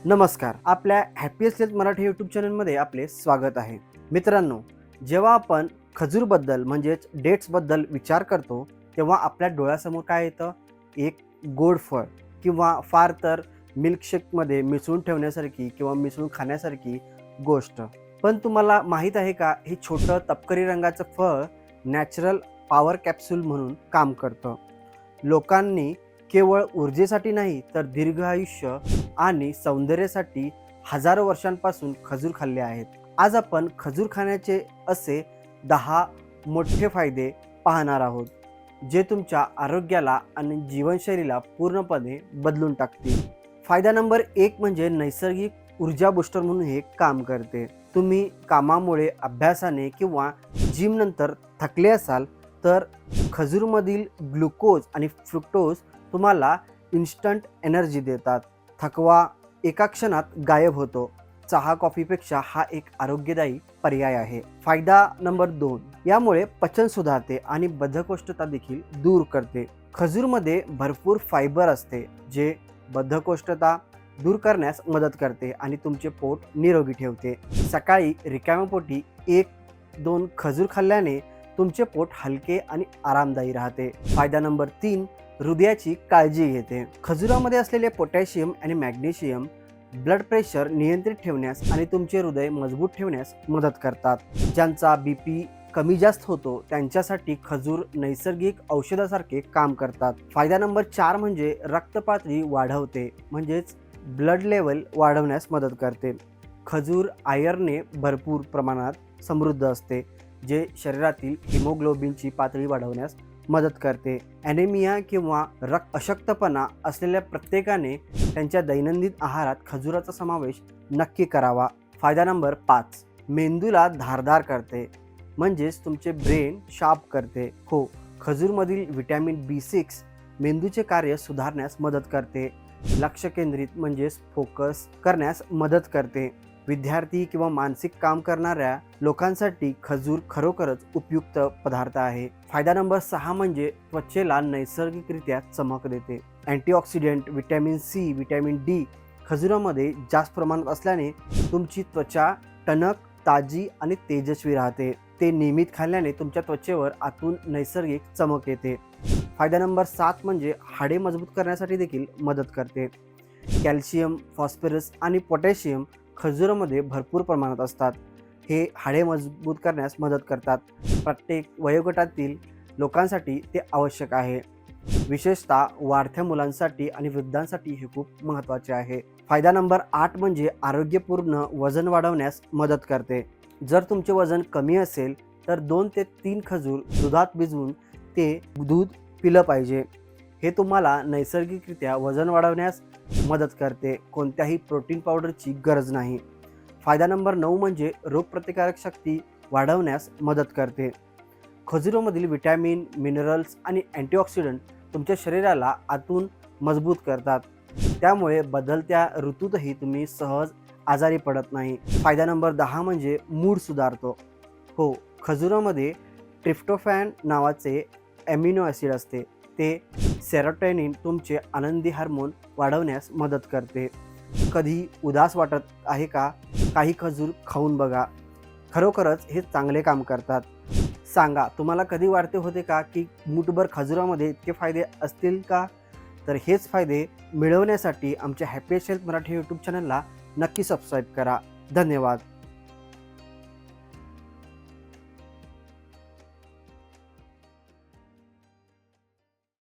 नमस्कार, आपल्या happiest health Marathi YouTube चॅनलमध्ये आपले स्वागत आहे. मित्रांनो, जेव्हा आपण खजूरबद्दल म्हणजेच डेट्सबद्दल विचार करतो तेव्हा आपल्या डोळ्यासमोर काय येतं? एक गोड फळ किंवा फार तर मिल्कशेकमध्ये मिसळून ठेवण्यासारखी किंवा मिसळून खाण्यासारखी गोष्ट. पण तुम्हाला माहीत आहे का, हे छोटं तपकिरी रंगाचं फळ नॅचरल पॉवर कॅप्सूल म्हणून काम करतं. लोकांनी केवळ ऊर्जेसाठी नाही तर दीर्घ आयुष्य आणि सौंदर्यासाठी हजारो वर्षांपासून खजूर खाल्ले आहेत. आज आपण खजूर खाण्याचे असे 10 मोठे फायदे पाहणार आहोत, जे तुमच्या आरोग्याला आणि जीवनशैलीला पूर्णपणे बदलून टाकतील. फायदा नंबर 1 म्हणजे नैसर्गिक ऊर्जा बूस्टर म्हणून हे काम करते. तुम्ही कामामुळे, अभ्यासाने किंवा जिमनंतर थकले असाल तर खजूरमधील ग्लुकोज आणि फ्रुक्टोज तुम्हाला इन्स्टंट एनर्जी देतात. थकवा एका क्षणात गायब होतो. चहा कॉफीपेक्षा हा एक आरोग्यदायी पर्याय आहे. फायदा नंबर 2, यामुळे पचन सुधारते आणि बद्धकोष्ठता देखील दूर करते. खजूरमध्ये भरपूर फायबर असते, जे बद्धकोष्ठता दूर करण्यास मदत करते आणि तुमचे पोट निरोगी ठेवते. सकाळी रिकाम्या पोटी 1-2 खजूर खाल्ल्याने तुमचे पोट हलके आणि आरामदायी राहते. फायदा नंबर 3, हृदयाची काळजी घेते. खजुरामध्ये असलेले पोटॅशियम आणि मॅग्नेशियम ब्लड प्रेशर नियंत्रित ठेवण्यास आणि तुमचे हृदय मजबूत ठेवण्यास मदत करतात. ज्यांचा बीपी कमी जास्त होतो त्यांच्यासाठी खजूर नैसर्गिक औषधासारखे काम करतात. फायदा नंबर 4 म्हणजे रक्तपातळी वाढवते, म्हणजेच ब्लड लेवल वाढवण्यास मदत करते. खजूर आयर्नने भरपूर प्रमाणात समृद्ध असते, जे शरीरातील हिमोग्लोबिनची पातळी वाढवण्यास मदत करते. ॲनेमिया किंवा अशक्तपणा असलेल्या प्रत्येकाने त्यांच्या दैनंदिन आहारात खजुराचा समावेश नक्की करावा. फायदा नंबर 5, मेंदूला धारदार करते, म्हणजेच तुमचे ब्रेन शार्प करते. हो, खजूरमधील व्हिटॅमिन B6 मेंदूचे कार्य सुधारण्यास मदत करते. लक्ष केंद्रित म्हणजेच फोकस करण्यास मदत करते. विद्यार्थी किंवा मानसिक काम करणाऱ्या लोकांसाठी खजूर खरोखरच उपयुक्त पदार्थ आहे. फायदा नंबर 6 म्हणजे त्वचेला नैसर्गिकरित्या चमक देते. Antioxidant, vitamin C, vitamin D खजुरामध्ये जास्त प्रमाणात असल्याने तुमची त्वचा टणक, ताजी आणि तेजस्वी राहते. ते नियमित खाल्ल्याने तुमच्या त्वचेवर आतून नैसर्गिक चमक येते. फायदा नंबर 7 म्हणजे हाडे मजबूत करण्यासाठी देखील मदत करते. कॅल्शियम, फॉस्फरस आणि पोटॅशियम खजुरामध्ये भरपूर प्रमाणात असतात. हे हाडे मजबूत करण्यास मदत करतात. प्रत्येक वयोगटातील लोकांसाठी ते आवश्यक आहे. विशेषतः वाढत्या मुलांसाठी आणि वृद्धांसाठी हे खूप महत्त्वाचे आहे. फायदा नंबर 8 म्हणजे आरोग्यपूर्ण वजन वाढवण्यास मदत करते. जर तुमचे वजन कमी असेल तर 2 ते 3 खजूर दुधात भिजवून ते दूध पिलं पाहिजे. हे तुम्हाला नैसर्गिकरित्या वजन वाढवण्यास मदत करते. कोणत्याही प्रोटीन पावडरची गरज नाही. फायदा नंबर 9 म्हणजे रोगप्रतिकारक शक्ती वाढवण्यास मदत करते. खजुरामधील व्हिटॅमिन, मिनरल्स आणि अँटीऑक्सिडंट तुमच्या शरीराला आतून मजबूत करतात. त्यामुळे बदलत्या ऋतूतही तुम्ही सहज आजारी पडत नाही. फायदा नंबर 10 म्हणजे मूड सुधारतो. हो, खजुरामध्ये ट्रिप्टोफॅन नावाचे ॲमिनो ॲसिड असते. ते सेरोटोनिन, तुमचे आनंदी हार्मोन वाढवण्यास मदत करते. कधी उदास वाटत आहे का? काही खजूर खाऊन बघा, खरोखरच हे चांगले काम करतात. सांगा, तुम्हाला कधी वाटते होते का की मूठभर खजुरामध्ये इतके फायदे असतील का? तर हेच फायदे मिळवण्यासाठी आमच्या हॅपीएस्ट हेल्थ मराठी यूट्यूब चॅनलला नक्की सबस्क्राईब करा. धन्यवाद.